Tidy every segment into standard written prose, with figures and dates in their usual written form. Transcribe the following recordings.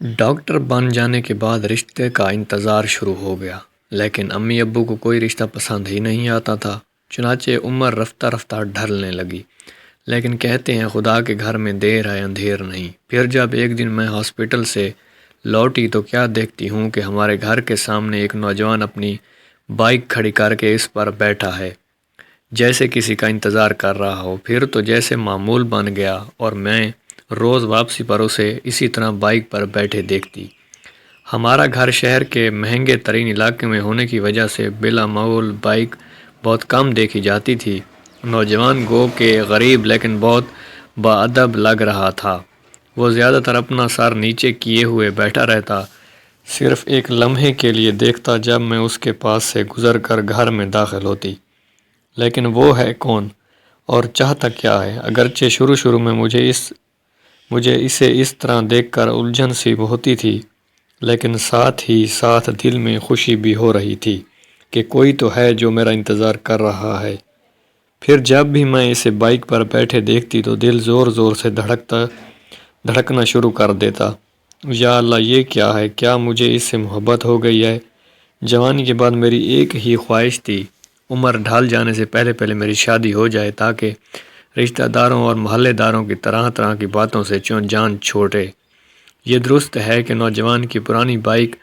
Doctor بن جانے کے بعد رشتے کا انتظار شروع ہو گیا، لیکن امی ابو کو کوئی رشتہ پسند ہی نہیں آتا تھا۔ چنانچہ عمر رفتہ رفتہ ڈھلنے لگی، لیکن کہتے ہیں خدا کے گھر میں دیر ہے اندھیر نہیں۔ پھر جب ایک دن میں ہاسپٹل سے لوٹی تو کیا دیکھتی ہوں کہ ہمارے گھر کے سامنے ایک نوجوان اپنی بائک کھڑی کر کے اس پر بیٹھا ہے، جیسے کسی کا انتظار کر رہا ہو۔ پھر تو جیسے معمول بن گیا اور میں روز واپسی پر اسے اسی طرح بائک پر بیٹھے دیکھتی۔ ہمارا گھر شہر کے مہنگے ترین علاقے میں ہونے کی وجہ سے بلا معمول بائک بہت کم دیکھی جاتی تھی۔ نوجوان گو کہ غریب لیکن بہت باادب لگ رہا تھا۔ وہ زیادہ تر اپنا سر نیچے کیے ہوئے بیٹھا رہتا، صرف ایک لمحے کے لیے دیکھتا جب میں اس کے پاس سے گزر کر گھر میں داخل ہوتی۔ لیکن وہ ہے کون اور چاہتا کیا ہے؟ اگرچہ شروع میں مجھے اسے اس طرح دیکھ کر الجھن سی ہوتی تھی، لیکن ساتھ ہی ساتھ دل میں خوشی بھی ہو رہی تھی کہ کوئی تو ہے جو میرا انتظار کر رہا ہے۔ پھر جب بھی میں اسے بائک پر بیٹھے دیکھتی تو دل زور زور سے دھڑکنا شروع کر دیتا۔ یا اللہ، یہ کیا ہے؟ کیا مجھے اس سے محبت ہو گئی ہے؟ جوانی کے بعد میری ایک ہی خواہش تھی، عمر ڈھل جانے سے پہلے میری شادی ہو جائے تاکہ رشتہ داروں اور محلے داروں کی طرح کی باتوں سے جان چھوٹے۔ یہ درست ہے کہ نوجوان کی پرانی بائک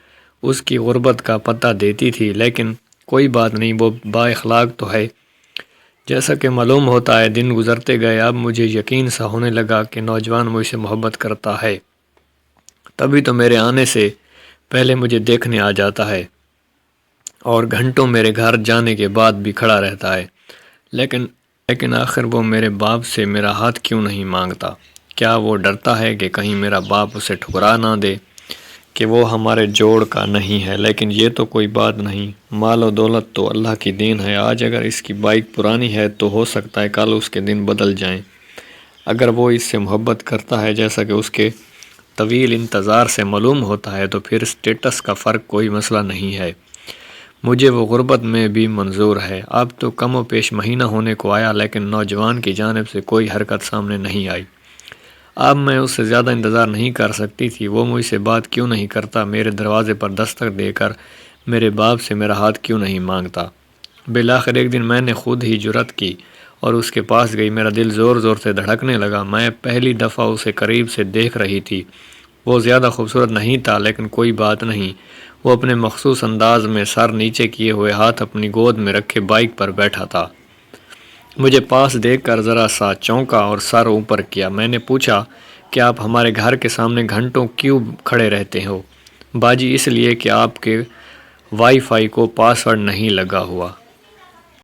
اس کی غربت کا پتہ دیتی تھی، لیکن کوئی بات نہیں، وہ با اخلاق تو ہے۔ جیسا کہ معلوم ہوتا ہے دن گزرتے گئے، اب مجھے یقین سا ہونے لگا کہ نوجوان مجھ سے محبت کرتا ہے، تبھی تو میرے آنے سے پہلے مجھے دیکھنے آ جاتا ہے اور گھنٹوں میرے گھر جانے کے بعد بھی کھڑا رہتا ہے۔ لیکن آخر وہ میرے باپ سے میرا ہاتھ کیوں نہیں مانگتا؟ کیا وہ ڈرتا ہے کہ کہیں میرا باپ اسے ٹھکرا نہ دے کہ وہ ہمارے جوڑ کا نہیں ہے؟ لیکن یہ تو کوئی بات نہیں، مال و دولت تو اللہ کی دین ہے۔ آج اگر اس کی بائک پرانی ہے تو ہو سکتا ہے کل اس کے دن بدل جائیں۔ اگر وہ اس سے محبت کرتا ہے جیسا کہ اس کے طویل انتظار سے معلوم ہوتا ہے تو پھر سٹیٹس کا فرق کوئی مسئلہ نہیں ہے۔ مجھے وہ غربت میں بھی منظور ہے۔ اب تو کم و بیش مہینہ ہونے کو آیا، لیکن نوجوان کی جانب سے کوئی حرکت سامنے نہیں آئی۔ اب میں اس سے زیادہ انتظار نہیں کر سکتی تھی۔ وہ مجھ سے بات کیوں نہیں کرتا؟ میرے دروازے پر دستک دے کر میرے باپ سے میرا ہاتھ کیوں نہیں مانگتا؟ بالآخر ایک دن میں نے خود ہی جرأت کی اور اس کے پاس گئی۔ میرا دل زور زور سے دھڑکنے لگا۔ میں پہلی دفعہ اسے قریب سے دیکھ رہی تھی۔ وہ زیادہ خوبصورت نہیں تھا، لیکن کوئی بات نہیں، وہ اپنے مخصوص انداز میں سر نیچے کیے ہوئے ہاتھ اپنی گود میں رکھے بائک پر بیٹھا تھا۔ مجھے پاس دیکھ کر ذرا سا چونکا اور سر اوپر کیا۔ میں نے پوچھا کہ آپ ہمارے گھر کے سامنے گھنٹوں کیوں کھڑے رہتے ہو؟ باجی اس لیے کہ آپ کے وائی فائی کو پاس ورڈ نہیں لگا ہوا۔